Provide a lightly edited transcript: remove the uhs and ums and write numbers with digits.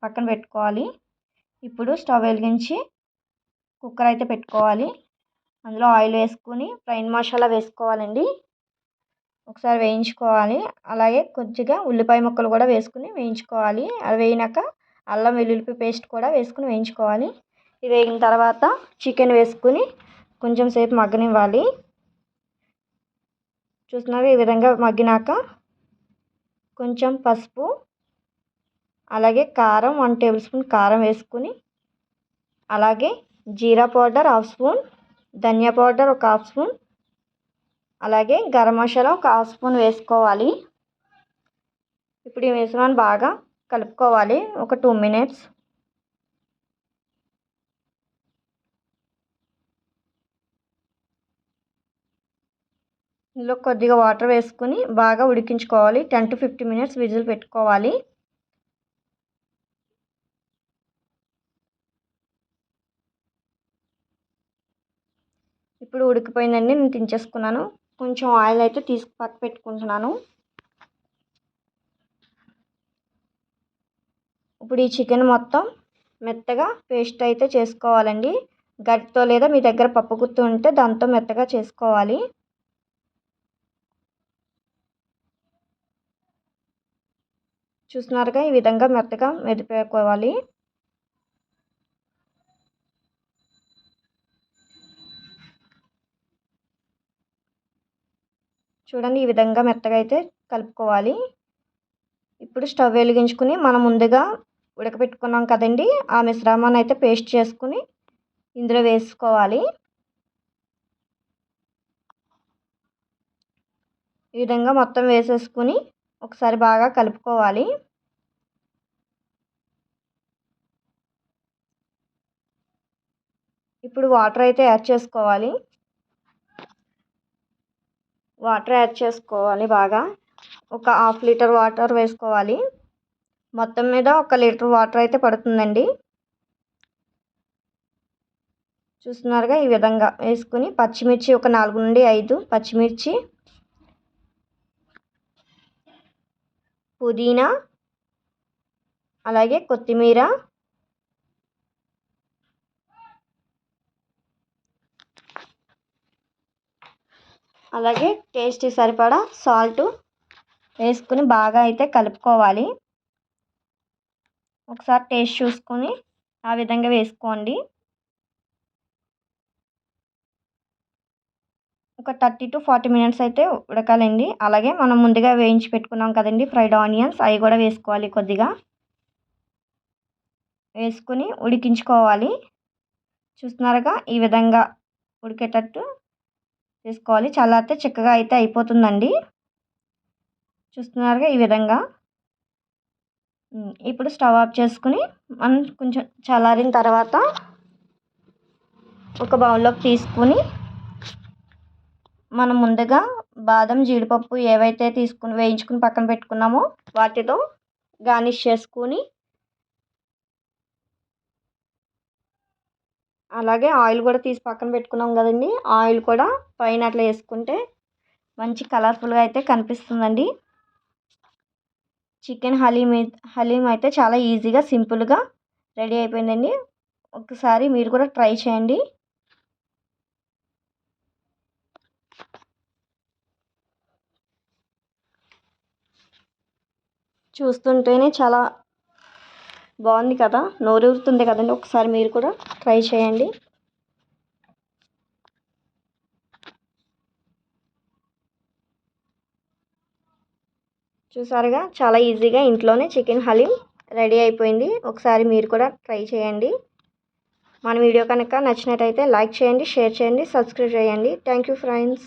పక్కన పెట్టుకోవాలి. ఇప్పుడు స్టవ్ వెలిగించి కుక్కర్ అయితే పెట్టుకోవాలి. అందులో ఆయిల్ వేసుకుని ఫ్రైన్ మసాలా వేసుకోవాలండి. ఒకసారి వేయించుకోవాలి. అలాగే కొద్దిగా ఉల్లిపాయ ముక్కలు కూడా వేసుకుని వేయించుకోవాలి. అది వేగినాక అల్లం వెల్లుల్లి పేస్ట్ కూడా వేసుకుని వేయించుకోవాలి. ఇది వేగిన తర్వాత చికెన్ వేసుకుని కొంచెం సేపు మగ్గనివ్వాలి. చూస్తున్నారు, ఈ విధంగా మగ్గినాక కొంచెం పసుపు, అలాగే కారం 1 టేబుల్ స్పూన్ కారం వేసుకుని, అలాగే జీరా పౌడర్ 1/2 స్పూన్, ధనియా పౌడర్ 1/2 స్పూన్, అలాగే గరం మసాలా 1/2 స్పూన్ వేసుకోవాలి. ఇప్పుడు ఈ మిశ్రమాన్ని బాగా కలుపుకోవాలి ఒక 2 మినిట్స్. ఇందులో కొద్దిగా వాటర్ వేసుకుని బాగా ఉడికించుకోవాలి. 10 to 15 మినిట్స్ విజిల్ పెట్టుకోవాలి. ఇప్పుడు ఉడికిపోయిందండి, నేను దించేసుకున్నాను. కొంచెం ఆయిల్ అయితే తీసి పక్క పెట్టుకుంటున్నాను. ఇప్పుడు ఈ చికెన్ మొత్తం మెత్తగా పేస్ట్ అయితే చేసుకోవాలండి. గరిటెతో లేదా మీ దగ్గర పప్పు గుత్తి ఉంటే దాంతో మెత్తగా చేసుకోవాలి. చూస్తున్నారుగా, ఈ విధంగా మెత్తగా మెదిపేసుకోవాలి. చూడండి, ఈ విధంగా మెత్తగా అయితే కలుపుకోవాలి. ఇప్పుడు స్టవ్ వెలిగించుకుని మనం ముందుగా ఉడకబెట్టుకున్నాం కదండి, ఆ మిశ్రమాన్ని అయితే పేస్ట్ చేసుకుని ఇందులో వేసుకోవాలి. ఈ విధంగా మొత్తం వేసేసుకుని ఒకసారి బాగా కలుపుకోవాలి. ఇప్పుడు వాటర్ అయితే యాడ్ చేసుకోవాలి. బాగా ఒక 1/2 లీటర్ వాటర్ వేసుకోవాలి. మొత్తం మీద 1 లీటర్ వాటర్ అయితే పడుతుందండి. చూస్తున్నారుగా, ఈ విధంగా వేసుకుని పచ్చిమిర్చి ఒక 4 నుండి 5 పచ్చిమిర్చి, పుదీనా, అలాగే కొత్తిమీర, అలాగే టేస్ట్కి సరిపడా సాల్ట్ వేసుకుని బాగా అయితే కలుపుకోవాలి. ఒకసారి టేస్ట్ చూసుకొని ఆ విధంగా వేసుకోండి. ఒక 30 to 40 మినిట్స్ అయితే ఉడకాలండి. అలాగే మనం ముందుగా వేయించి పెట్టుకున్నాం కదండి ఫ్రైడ్ ఆనియన్స్, అవి కూడా వేసుకోవాలి. కొద్దిగా వేసుకుని ఉడికించుకోవాలి. చూస్తున్నారుగా, ఈ విధంగా ఉడికేటట్టు చేసుకోవాలి. చల్లారితే చిక్కగా అయితే అయిపోతుందండి. చూస్తున్నారుగా, ఈ విధంగా. ఇప్పుడు స్టవ్ ఆఫ్ చేసుకుని మనం కొంచెం చల్లారిన తర్వాత ఒక బౌల్లోకి తీసుకుని మనం ముందుగా బాదం, జీడిపప్పు ఏవైతే వేయించుకుని పక్కన పెట్టుకున్నామో వాటితో గార్నిష్ చేసుకుని, అలాగే ఆయిల్ కూడా తీసి పక్కన పెట్టుకున్నాం కదండి, ఆయిల్ కూడా పైన అట్లా వేసుకుంటే మంచి కలర్ఫుల్గా అయితే కనిపిస్తుందండి. చికెన్ హలీం అయితే చాలా ఈజీగా సింపుల్గా రెడీ అయిపోయిందండి. ఒకసారి మీరు కూడా ట్రై చేయండి. చూస్తుంటేనే చాలా బాగుంది కదా, నోరూరుతుంది కదండి. ఒకసారి మీరు కూడా ట్రై చేయండి. చూసారుగా, చాలా ఈజీగా ఇంట్లోనే చికెన్ హలీం రెడీ అయిపోయింది. ఒకసారి మీరు కూడా ట్రై చేయండి. మన వీడియో కనుక నచ్చినట్టయితే లైక్ చేయండి, షేర్ చేయండి, సబ్స్క్రైబ్ చేయండి. Thank you friends.